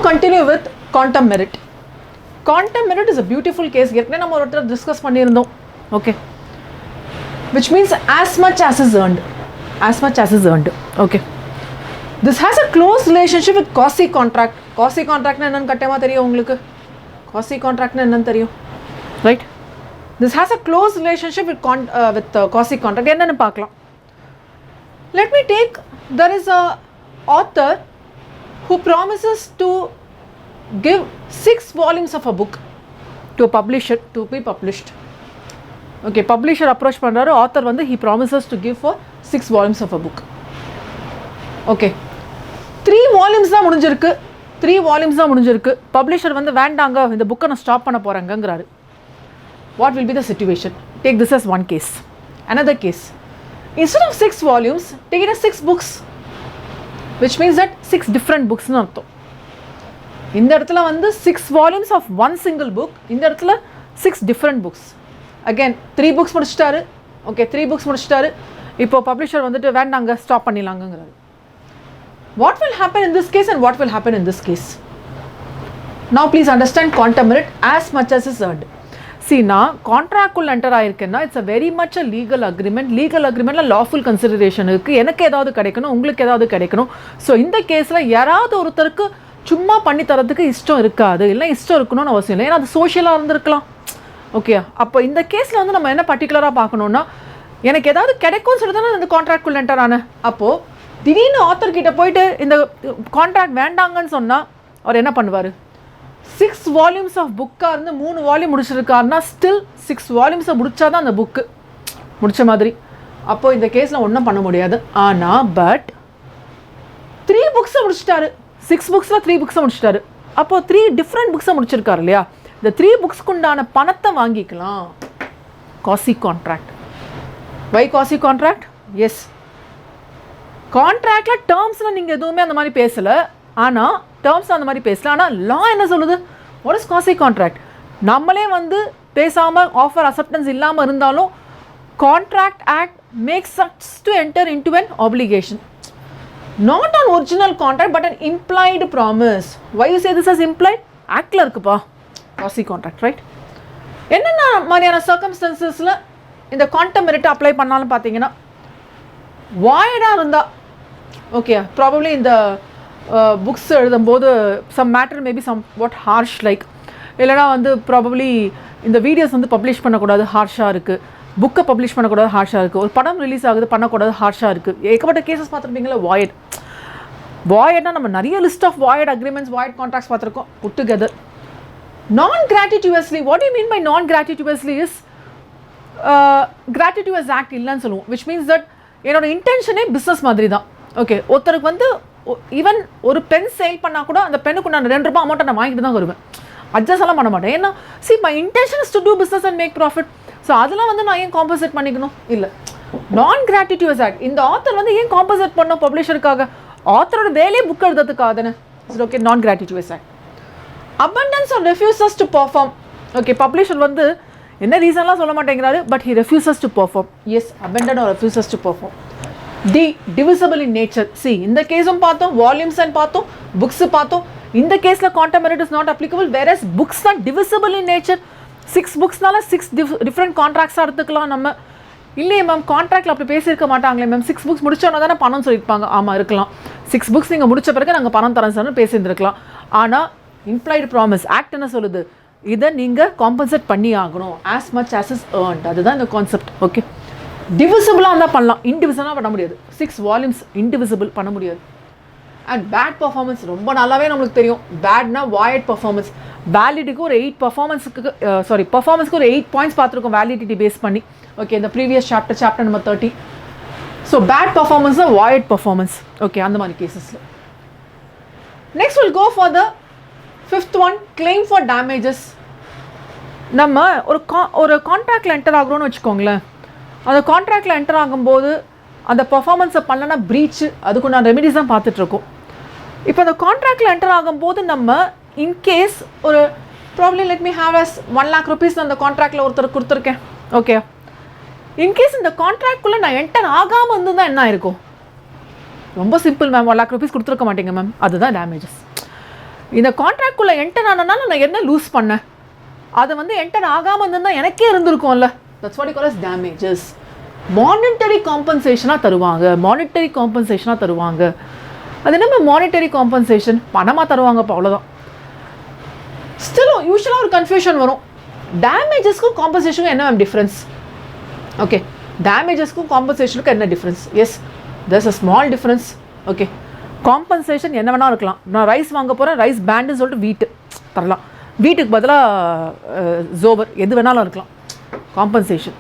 continue with quantum merit. Quantum merit is a beautiful case. ஏற்கனவே நம்ம ஒரு discuss பண்ணியிருந்தோம். Okay. Which means as much as is earned. As much as is earned. Okay. This has a close relationship with quasi contract. Quasi contract na என்னன்னு கட்டமா தெரியும் உங்களுக்கு? Quasi contract na என்னன்னு தெரியும்? Right? This has a close relationship with quasi contract. என்னன்னு பார்க்கலாம். Let me take, there is a author who promises to give 6 volumes of a book to a publisher to be published. Okay, publisher approach பண்றாரு, author வந்து he promises to give for 6 volumes of a book. Okay, 3 volumes தான் முடிஞ்சிருக்கு, 3 volumes தான் முடிஞ்சிருக்கு. publisher வந்து வேண்டாங்க, இந்த புக்கை நான் ஸ்டாப் பண்ண போறேங்கங்கறாரு. What will be the situation? Take this as one case. Another case, instead of 6 volumes, take it as 6 books, which means that 6 different books னு அர்த்தம். இந்த இடத்துல வந்து 6 volumes of one single book, இந்த இடத்துல 6 different books. Again 3 books முடிச்சிட்டாரு. Okay, 3 books முடிச்சிட்டாரு. இப்போ publisher வந்துட்டு வேண்டாங்க, stop பண்ணிடலாங்கங்கறாரு. What will happen in this case and what will happen in this case? Now please understand quantum merit as much as is earned. See, now contract குள்ள enter ஆயிருக்கேன்னா it's a very much a legal agreement. Legal agreementல lawful consideration இருக்கு. எனக்கு ஏதாவது கிடைக்கணும், உங்களுக்கு ஏதாவது கிடைக்கணும். ஸோ இந்த கேஸில் யாராவது ஒருத்தருக்கு சும்மா பண்ணி தரதுக்கு இஷ்டம் இருக்காது, இல்லை இஷ்டம் இருக்கணும்னு அவசியம் இல்லை. ஏன்னா அது சோஷியலாக இருந்திருக்கலாம். ஓகே, அப்போ இந்த கேஸில் வந்து நம்ம என்ன பர்டிகுலராக பார்க்கணுன்னா, எனக்கு ஏதாவது கிடைக்கும்னு சொல்லி தானே இந்த கான்ட்ராக்ட்குள்ள என்டர் ஆனேன். அப்போது திடீர்னு ஆத்தர் கிட்ட போயிட்டு இந்த கான்ட்ராக்ட் வேண்டாங்கன்னு சொன்னால் அவர் என்ன பண்ணுவார்? 6 volumes ஆஃப் புக்காக இருந்து 3 வால்யூம் முடிச்சிருக்காருன்னா ஸ்டில் 6 வால்யூம்ஸை முடிச்சாதான் அந்த புக்கு முடித்த மாதிரி. அப்போது இந்த கேஸில் ஒன்றும் பண்ண முடியாது. ஆனால் பட் 3 புக்ஸை முடிச்சிட்டாரு, 6 புக்ஸில் 3 புக்ஸை முடிச்சிட்டாரு. அப்போது 3 டிஃப்ரெண்ட் புக்ஸை முடிச்சிருக்காரு இல்லையா? இந்த 3 புக்ஸ்க்கு உண்டான பணத்தை வாங்கிக்கலாம். காசி கான்ட்ராக்ட். வை காசி கான்ட்ராக்ட்? எஸ், கான்ட்ராக்டில் டேர்ம்ஸில் நீங்கள் எதுவுமே அந்த மாதிரி பேசலை, ஆனால் டேர்ம்ஸ் அந்த மாதிரி பேசலாம். ஆனால் லா என்ன சொல்லுது? What is quasi contract? நம்மளே வந்து பேசாமல் ஆஃபர் அக்செப்டன்ஸ் இல்லாமல் இருந்தாலும் contract act makes us to enter into an obligation. Not an original contract but an implied promise. Why you say this as implied? ஆக்டில் இருக்குப்பா காசி கான்ட்ராக்ட், ரைட்? என்னென்ன மாதிரியான சர்க்கம்ஸ்டன்சஸில் இந்த குவாண்டம் மெரிட் அப்ளை பண்ணாலும் பார்த்தீங்கன்னா, வாய்டாக இருந்தால் ஓகே, ப்ராபப்ளி இந்த புக்ஸ் எழுதும்போது some matter maybe somewhat harsh like, இல்லைனா வந்து ப்ராபப்ளி இந்த வீடியோஸ் வந்து பப்ளிஷ் பண்ணக்கூடாது, ஹார்ஷாக இருக்குது. புக்கை பப்ளிஷ் பண்ணக்கூடாது, ஹார்ஷாக இருக்குது. ஒரு படம் ரிலீஸ் ஆகுது, பண்ணக்கூடாது, ஹார்ஷாக இருக்குது. ஏகப்பட்ட கேசஸ் பார்த்துருப்பீங்களா? வாய்ட்னா நம்ம நிறைய list of void agreements, void contracts பார்த்துருக்கோம் put together. Non gratuitously, what you mean by non gratuitously is கிராட்டிடியூஸ் act இல்லைன்னு சொல்லுவோம். விச் மீன்ஸ் தட் என்னோட இன்டென்ஷனே பிஸ்னஸ் மாதிரி தான். ஓகே, ஒருத்தருக்கு வந்து ஈவன் ஒரு பென் சேல் பண்ணால் கூட அந்த பெண்ணுக்கு நான் 2 ரூபாய் அமௌண்ட்டை நான் வாங்கிட்டு தான் வருவேன், அட்ஜஸ்ட் எல்லாம் பண்ண மாட்டேன். ஏன்னா see my intention is to do business and make profit. So அதெல்லாம் வந்து நான் ஏன் காம்பன்சேட் பண்ணிக்கணும்? இல்லை, நான் கிராட்டிடியூஸ் ஆக்ட். இந்த ஆத்தர் வந்து ஏன் காம்பன்சேட் பண்ணோம் பப்ளிஷருக்காக? ஆத்தரோட வேலையே புக் எழுதுறதுக்காக தானே. இட்ஸ் ஓகே, நான் gratuitous act. abundance or refuses to perform. Okay, publisher வந்து என்ன ரீசன்லாம் சொல்ல மாட்டேங்கிறாரு, but he refuses to perform. yes, abandon or refuses to perform. D, divisible in nature. see, இந்த கேஸும் பார்த்தோம், வால்யூம்ஸ் அண்ட் பார்த்தோம், புக்ஸ் பார்த்தோம். இந்த கேஸில் quantum merit is not applicable. whereas books தான் divisible in nature. 6 புக்ஸ்னால 6 டிஃப்ரெண்ட் கான்ட்ராக்ட்ஸாக எடுத்துக்கலாம் நம்ம. இல்லையே மேம், கான்ட்ராக்டில் அப்படி பேசியிருக்க மாட்டாங்களே மேம், 6 புக்ஸ் முடிச்சோன்னா தானே பணம் சொல்லியிருப்பாங்க. ஆமாம், இருக்கலாம். 6 புக்ஸ் நீங்கள் முடிச்ச பிறகு நாங்கள் பணம் தரேன் சார்னு பேசியிருந்துருக்கலாம். ஆனால் இம்ப்ளைடு ப்ராமிஸ் ஆக்ட் என்ன சொல்லுது? இதை நீங்கள் காம்பன்சேட் பண்ணி ஆகணும், as much as is earned. அதுதான் இந்த கான்செப்ட். ஓகே, டிவிசிபிளாக இருந்தால் பண்ணலாம், இன்டிவிசிபிளாக பண்ண முடியாது. 6 வால்யூம்ஸ் இன்டிவிசிபிள் பண்ண முடியாது. அண்ட் பேட் பர்ஃபார்மன்ஸ் ரொம்ப நல்லாவே நம்மளுக்கு தெரியும். பேட்னா வாய்ட் பர்ஃபார்மன்ஸ். வேலிடிட்டிக்கு ஒரு 8 பர்ஃபார்மன்ஸ்க்கு ஒரு 8 பாயிண்ட்ஸ் பார்த்துருக்கோம் வேலிடிட்டி பேஸ் பண்ணி. ஓகே, இந்த previous chapter number 30. So bad performance தான் வாய்ட் பர்ஃபார்மன்ஸ். ஓகே, அந்த மாதிரி கேசஸில் next will go for the 5th one, claim for damages. நம்ம ஒரு கான்ட்ராக்டில் என்டர் ஆகிறோன்னு வச்சுக்கோங்களேன். அந்த கான்ட்ராக்டில் என்டர் ஆகும்போது அந்த பர்ஃபார்மன்ஸை பண்ணலன்னா ப்ரீச், அதுக்கு நான் ரெமிடிஸ் தான் பார்த்துட்ருக்கோம். இப்போ அந்த கான்ட்ராக்டில் என்டர் ஆகும்போது நம்ம இன்கேஸ் ஒரு probably let me have us 1 lakh rupees அந்த கான்ட்ராக்டில் ஒருத்தர் கொடுத்துருக்கேன். ஓகே, இன்கேஸ் இந்த கான்ட்ராக்ட்குள்ளே நான் என்டர் ஆகாமல் இருந்துதான் என்ன ஆயிருக்கும்? ரொம்ப சிம்பிள் மேம், 1 lakh rupees கொடுத்துருக்க மாட்டேங்க மேம், அதுதான் டேமேஜஸ். இந்த கான்ட்ராக்ட்குள்ளே என்டர் ஆனனால நான் என்ன லூஸ் பண்ணேன், அதை வந்து என்டர் ஆகாமல் இருந்தால் எனக்கே இருந்திருக்கும்ல. That's what you call as damages. Monetary காம்பன்சேஷனாக தருவாங்க, மானிட்டரி காம்பன்சேஷனாக தருவாங்க. அது என்ன மானிட்டரி காம்பன்சேஷன், பணமாக தருவாங்கப்பா, அவ்வளோதான். ஸ்டில் யூஸ்வலாக ஒரு கன்ஃபியூஷன் வரும், டேமேஜஸ்க்கும் காம்பன்சேஷனுக்கும் என்ன டிஃப்ரென்ஸ்? ஓகே, டேமேஜஸ்க்கும் காம்பன்சேஷனுக்கும் என்ன difference? Yes, there's a small difference. Okay, compensation என்ன வேணால் இருக்கலாம். நான் ரைஸ் வாங்க போகிறேன், ரைஸ் பேண்டுன்னு சொல்லிட்டு வீட்டு தரலாம், வீட்டுக்கு பதிலாக ஜோவர் எது வேணாலும் இருக்கலாம். காம்பன்சேஷன்.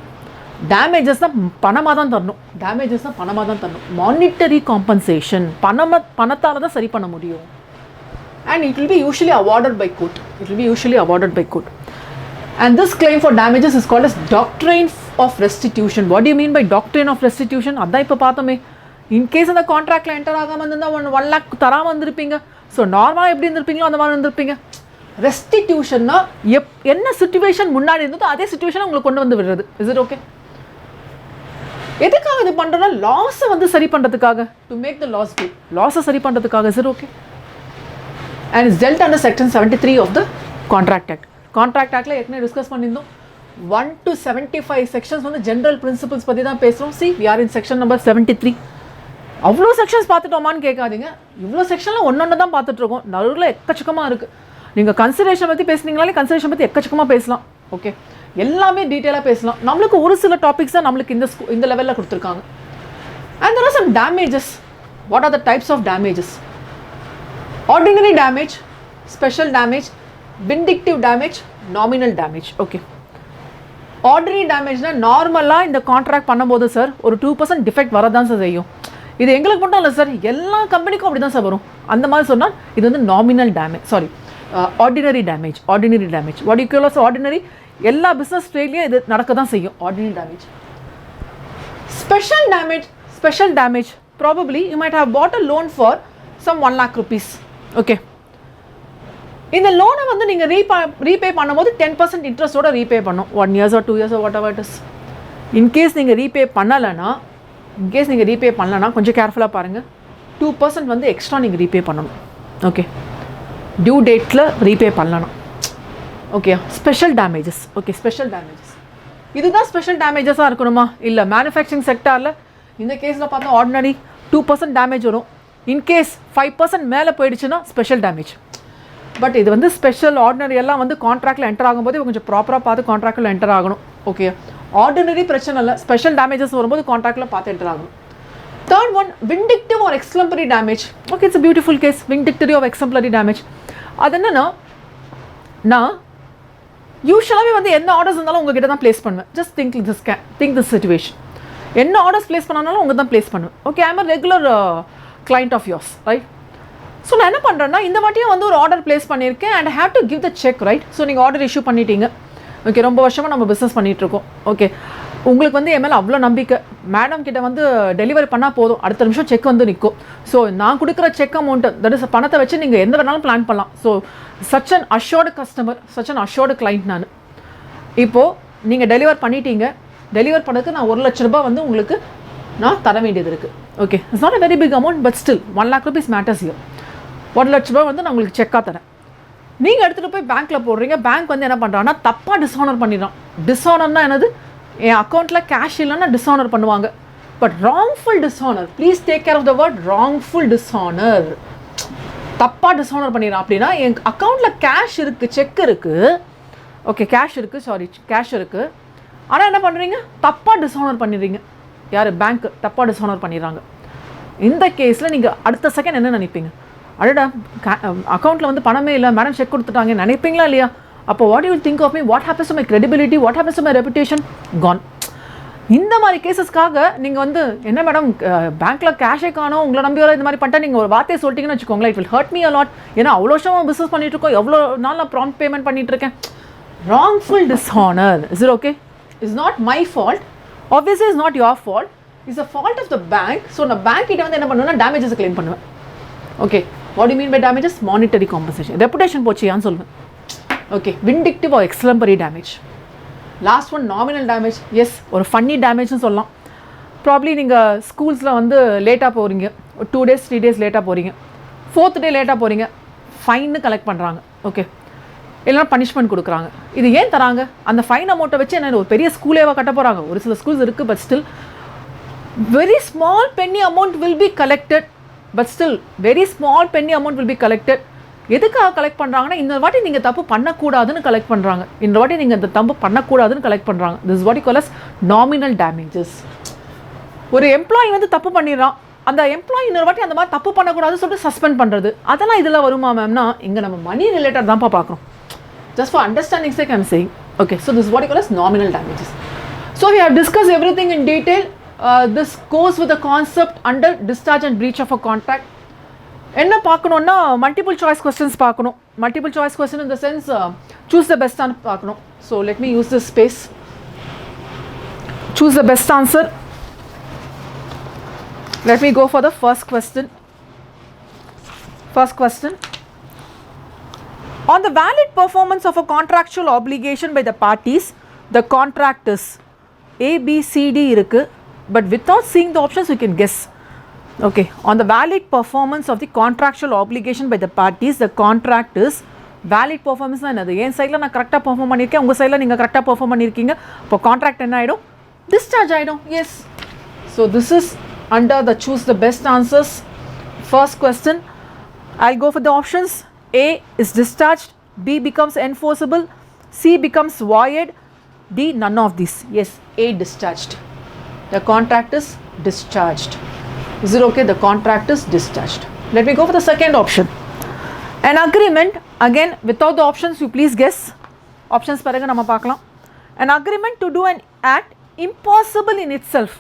டேமேஜஸ் தான் பணமாக தான் தரணும், டேமேஜஸ் தான் பணமாக தான் தரணும். மானிட்டரி காம்பன்சேஷன் பணத்தால் தான் சரி பண்ண முடியும். And it will be usually awarded by court, it will be usually awarded by court. And this claim for damages is called as doctrine of restitution. What do you mean by doctrine of restitution? அதான் இப்போ பார்த்தோமே. In case அந்த கான்ட்ராக்டில் enter ஆகாமல் இருந்தால் 1 lakh தராமல் வந்திருப்பீங்க. So நார்மலாக எப்படி இருந்திருப்பீங்களோ அந்த மாதிரி இருந்திருப்பீங்க. ரெஸ்டிடியூஷன்னா என்ன சுச்சுவேஷன் முன்னாடி இருந்ததோ அதே சுச்சுவேஷனை உங்களுக்கு கொண்டு வந்து விடுறது. Is it okay? எதுக்காக இது பண்ணுறோன்னா லாஸை வந்து சரி பண்ணுறதுக்காக, to make the loss to, லாஸை சரி பண்ணுறதுக்காக. Is it okay? And it's dealt under section 73 of the contract act. Contract ஆக்டில் ஏற்கனவே டிஸ்கஸ் பண்ணியிருந்தோம். 1 to 75 செக்ஷன்ஸ் வந்து ஜென்ரல் பிரின்சிபல்ஸ் பற்றி தான் பேசுகிறோம். See, we are in section number 73. அவ்வளோ செக்ஷன்ஸ் பார்த்துட்டோமான்னு கேட்காதீங்க. இவ்வளோ செக்ஷனில் ஒன்று தான் பார்த்துட்ருக்கோம். நடுவில் எக்கச்சக்கமாக இருக்குது. நீங்கள் கன்சிடரேஷன் பற்றி பேசுனீங்களாலே கன்சிடரேஷன் பற்றி எக்கச்சக்கமாக பேசலாம். ஓகே, எல்லாமே டீட்டெயிலாக பேசலாம். நம்மளுக்கு ஒரு சில டாபிக்ஸ் தான் நம்மளுக்கு இந்த லெவலில் கொடுத்துருக்காங்க. And there are some damages. What are the types of damages? Ordinary damage, special damage, vindictive damage, nominal damage. Okay, ordinary டேமேஜ்னா நார்மலாக இந்த கான்ட்ராக்ட் பண்ணும்போது சார் ஒரு 2% டிஃபெக்ட் வரதான் சார் செய்யும். இது எங்களுக்கு மட்டும் இல்லை சார், எல்லா கம்பெனிக்கும் அப்படி தான் சார் வரும். அந்த மாதிரி சொன்னால் இது வந்து nominal damage, sorry ordinary damage. Ordinary damage what you call as ordinary, எல்லா பிஸ்னஸ் ட்ரேட்லேயும் இது நடக்க தான் செய்யும், ordinary damage. Special damage, special damage probably you might have bought a loan for some 1 lakh rupees. Okay, இந்த லோனை வந்து நீங்கள் ரீபே பண்ணும்போது 10% இன்ட்ரெஸ்ட்டோட ரீபே பண்ணும். 1 years or 2 years or whatever it is. In case நீங்கள் ரீபே பண்ணலைன்னா, கொஞ்சம் கேர்ஃபுல்லாக பாருங்கள், 2% வந்து எக்ஸ்ட்ரா நீங்கள் ரீபே பண்ணணும். ஓகே, டியூ டேட்டில் ரீபே பண்ணலாம். Okay, special damages. Okay, special damages இதுதான் ஸ்பெஷல் டேமேஜஸாக இருக்கணுமா? இல்லை, மேனுஃபேக்சரிங் செக்டாரில் இந்த கேஸில் பார்த்தா ஆர்டினரி 2% டேமேஜ் வரும். இன்கேஸ் 5% மேலே போயிடுச்சுன்னா ஸ்பெஷல் டேமேஜ். பட் இது வந்து ஸ்பெஷல், ஆர்டினரி எல்லாம் வந்து கான்ட்ராக்டில் என்டர் ஆகும்போது கொஞ்சம் ப்ராப்பராக பார்த்து கான்ட்ராக்டில் என்டர் ஆகணும். ஓகே, ஆர்டினரி பிரச்சனை இல்லை, ஸ்பெஷல் டேமேஜஸ் வரும்போது கான்ட்ராக்டில் பார்த்து என்டர் ஆகணும். Third one, vindictive or exemplary damage. Okay, it's a beautiful case, vindictive or exemplary damage. அது என்னன்னா, நான் யூஸ்வலாகவே வந்து என்ன ஆர்டர்ஸ் இருந்தாலும் உங்ககிட்ட தான் ப்ளேஸ் பண்ணுவேன். Just think this situation. என்ன ஆர்டர்ஸ் ப்ளேஸ் பண்ணாலும் உங்கள் தான் ப்ளேஸ் பண்ணுவேன். Okay, I am a regular client of yours, right? So நான் என்ன பண்ணுறேன்னா, இந்த வாட்டியும் வந்து ஒரு ஆர்டர் ப்ளேஸ் பண்ணியிருக்கேன் and have to give the cheque, right? So நீங்கள் ஆர்டர் இஷ்யூ பண்ணிட்டீங்க. ஓகே, ரொம்ப வருஷமாக நம்ம பிஸ்னஸ் பண்ணிகிட்ருக்கோம். ஓகே, உங்களுக்கு வந்து என் மேலே அவ்வளோ நம்பிக்கை, மேடம் கிட்ட வந்து டெலிவரி பண்ணால் போதும், அடுத்த நிமிஷம் செக் வந்து நிற்கும். ஸோ நான் கொடுக்குற செக் அமௌண்ட்டு, தட் இஸ் பணத்தை வச்சு நீங்கள் எந்த வேணாலும் பிளான் பண்ணலாம். So such an assured customer, such an assured client நான். இப்போது நீங்கள் டெலிவர் பண்ணிட்டீங்க, டெலிவர் பண்ணதுக்கு நான் 1 லட்ச ரூபாய் வந்து உங்களுக்கு நான் தர வேண்டியது இருக்குது. Okay, it's not a very big amount, but still 1 lakh rupees matters here. 1 லட்ச ரூபாய் வந்து நான் உங்களுக்கு செக்காக தரேன். நீங்கள் எடுத்துகிட்டு போய் பேங்க்கில் போடுறீங்க, பேங்க் வந்து என்ன பண்ணுறாங்கன்னா தப்பாக டிஸ்ஆனர் பண்ணிடுறான். டிஸ்ஆனர்னா என்னது? என் அக்கௌண்ட்டில் கேஷ் இல்லைன்னா டிஸ்ஆனர் பண்ணுவாங்க. But wrongful dishonour, please take care of the word wrongful dishonour. தப்பாக டிஸ்ஆனர் பண்ணிடுறான். அப்படின்னா என் அக்கௌண்ட்டில் கேஷ் இருக்குது, செக் இருக்குது, ஓகே கேஷ் இருக்குது, கேஷ் இருக்குது, ஆனால் என்ன பண்ணுறீங்க? தப்பாக டிஸ்ஆனர் பண்ணிடுறீங்க. யார்? பேங்க்கு தப்பாக டிஸ்ஆனர் பண்ணிடுறாங்க. இந்த கேஸில் நீங்கள் அடுத்த செகண்ட் என்ன நினைப்பீங்க? அடடா, அக்கௌண்ட்டில் வந்து பணமே இல்லை, மேடம் செக் கொடுத்துட்டாங்க நினைப்பீங்களா இல்லையா? அப்போ what you think of me? What happens to my credibility? What happens to my reputation? கான். இந்த மாதிரி கேசஸ்க்காக நீங்கள் வந்து என்ன மேடம் பேங்க்கில் கேஷே காணும், உங்களை நம்பி வர இந்த மாதிரி பண்ணிட்டா நீங்கள் ஒரு வார்த்தையை சொல்லிட்டீங்கன்னு வச்சுக்கோங்களேன், it will hurt me a lot. ஏன்னா அவ்வளோ வருஷமாக பிஸ்னஸ் பண்ணிகிட்ருக்கோம், எவ்வளோ நாள் நான் ப்ராம்ப்ட் பேமெண்ட் பண்ணிகிட்ருக்கேன். Wrongful dishonour. Is it okay? Is not my fault, obviously is not your fault, is a fault of the bank. So நான் பேங்க் கிட்ட வந்து என்ன பண்ணுவேன்னா டேமேஜஸ் கிளைம் பண்ணுவேன். Okay, what you mean by damages? Monetary compensation. Reputation போச்சியான்னு சொல்லுவேன். Okay, vindictive or exemplary damage. Last one, nominal damage. S, ஒரு funny டேமேஜ்னு சொல்லலாம். ப்ராப்ளி நீங்கள் ஸ்கூல்ஸில் வந்து லேட்டாக போகிறீங்க, ஒரு 2 days 3 days லேட்டாக போகிறீங்க, 4th day லேட்டாக போகிறீங்க, ஃபைன்னு கலெக்ட் பண்ணுறாங்க. ஓகே, இல்லைனா பனிஷ்மெண்ட் கொடுக்குறாங்க. இது ஏன் தராங்க? அந்த ஃபைன் அமௌண்ட்டை வச்சு என்ன ஒரு பெரிய ஸ்கூலேவா கட்ட போகிறாங்க? ஒரு சில ஸ்கூல்ஸ் இருக்குது, but still very small penny amount will be collected, but still very small penny amount will be collected. எதுக்காக கலெக்ட் பண்ணுறாங்கன்னா, இந்த வாட்டி நீங்கள் தப்பு பண்ணக்கூடாதுன்னு கலெக்ட் பண்ணுறாங்க. இந்த வாட்டி நீங்கள் இந்த தப்பு பண்ணக்கூடாதுன்னு கலெக்ட் பண்ணுறாங்க. This what you call as nominal damages. ஒரு எம்ப்ளாயி வந்து தப்பு பண்ணிடுறான், அந்த எம்ப்ளாயி இன்னொரு வாட்டி அந்த மாதிரி தப்பு பண்ணக்கூடாதுன்னு சொல்லிட்டு சஸ்பெண்ட் பண்ணுறது, அதெல்லாம் இதில் வருமா மேம்னா? இங்கே நம்ம மணி ரிலேட்டட் தான்ப்பா பார்க்குறோம். Just for understanding sake I am saying. Okay, so this is what you call as nominal damages. So we have discussed everything in detail. This goes with the concept under discharge and breach of a contract. என்ன பார்க்கணும்னா multiple choice questions பார்க்கணும். Multiple choice question in the sense choose the best answer பார்க்கணும். So let me use this space. Choose the best answer. Let me go for the first question. First question. On the valid performance of a contractual obligation by the parties, the contract is A, B, C, D irukku, but without seeing the options we can guess. Okay, on the valid performance of the contractual obligation by the parties, the contract is valid performance na enadhu? En side la na correct ah perform pannirken, unga side la neenga correct ah perform pannirkeenga, appo contract enna aidum? Discharge aidum. Yes, so this is under the choose the best answers. First question, I'll go for the options. A is discharged, B becomes enforceable, C becomes void, D none of these. Yes, A discharged. The contract is discharged. Is it okay? The contract is discharged. Let me go for the second option. An agreement, again without the options you please guess. Options paraga nama paakalam. An agreement to do an act impossible in itself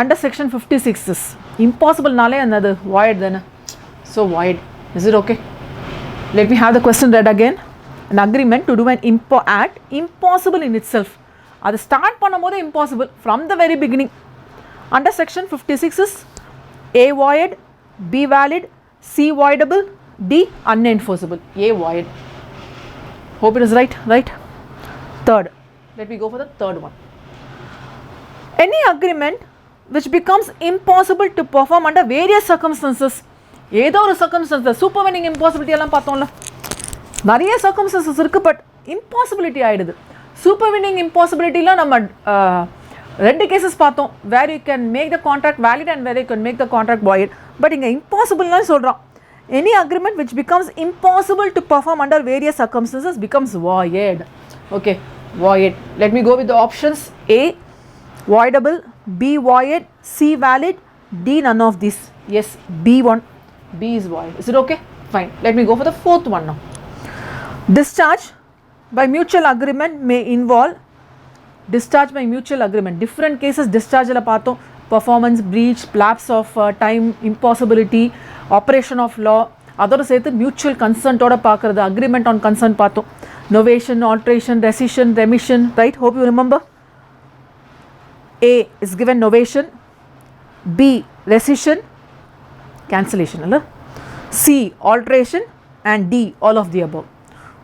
under section 56 is impossible nale another void then. So void. Is it okay? Let me have the question read again. An agreement to do an act impossible in itself. அது start பண்ணும்போது impossible from the very beginning. Under section 56 is A void, B valid, C voidable, D unenforceable. A void. Hope it is right. Right. Third. Let me go for the third one. Any agreement which becomes impossible to perform under various circumstances. ஏதோ ஒரு circumstances, சூப்பர்வெனிங் impossibility எல்லாம் பார்த்தோம்ல, நிறைய circumstances இருக்குது, but impossibility ஆகிடுது. சூப்பர்வெனிங் இம்பாசிபிலிட்டியில் நம்ம 2 cases பார்த்தோம், where you can make the contract valid and where you can make the contract void. But இங்கே இம்பாசிபிள்னு சொல்கிறான். Any agreement which becomes impossible to perform under various circumstances becomes void. Okay, void. Let me go with the options. A voidable, B void, C valid, D none of these. Yes, B one. B is void. Is it okay? Fine. Let me go for the fourth one now. Discharge by mutual agreement may involve discharge by mutual agreement. Different cases discharge la paathom. Performance breach, lapse of time, impossibility, operation of law. அதோட சேர்த்து mutual கன்சென்ட்டோட பார்க்குறது, agreement on consent பார்த்தோம். Novation, alteration, rescission, remission. Right, hope you remember. A is given novation, B rescission, cancellation, அல்ல, C alteration, and D all of the above.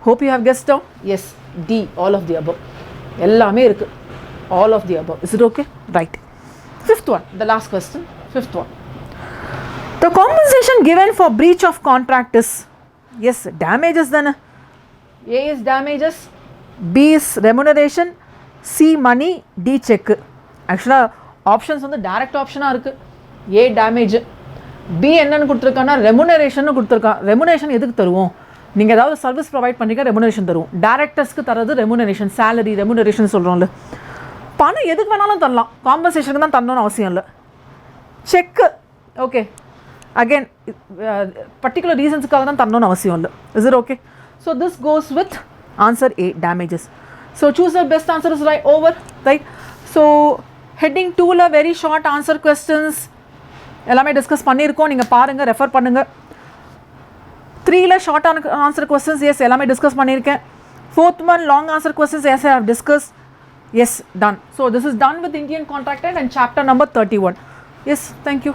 Hope you have guessed down. Yes, D all of the above. எல்லாமே இருக்கு, all of the above. Is it okay? Right. Fifth one, the last question. Fifth one, the compensation given for breach of contract is, yes, damages then. A is damages, B is remuneration, C money, D check. ஆக்சுவலாக options வந்து direct ஆப்ஷனாக இருக்குது. ஏ damage, B என்னன்னு கொடுத்துருக்கான்னா remuneration கொடுத்துருக்கான். Remuneration எதுக்கு தருவோம்? நீங்கள் ஏதாவது சர்வீஸ் ப்ரொவைட் பண்ணிக்க ரெமுனரேஷன் தருவோம். டேரக்டர்ஸ்க்கு தரது ரெமுனரேஷன், சேலரி ரெமுனரேஷன் சொல்கிறோம்ல. பணம் எதுக்கு வேணாலும் தரலாம், காம்பன்சேஷனுக்கு தான் தரணும்னு அவசியம் இல்லை. செக்கு ஓகே, அகெயின் பர்டிகுலர் ரீசன்ஸுக்காக தான் தரணும்னு அவசியம் இல்லை. Is it okay? So this goes with answer A, damages. So choose the best answer is right over. Right. So heading 2ல வெரி ஷார்ட் ஆன்சர் கொஸ்டின்ஸ் எல்லாமே டிஸ்கஸ் பண்ணியிருக்கோம். நீங்கள் பாருங்கள், ரெஃபர் பண்ணுங்கள். 3ல ஷார்ட் ஆன்சர் கொஸ்டின்ஸ் எஸ் எல்லாமே discuss பண்ணியிருக்கேன். 4th one long answer questions yes I have discuss. Yes, done. So this is done with Indian contract and chapter number 31. Yes, thank you.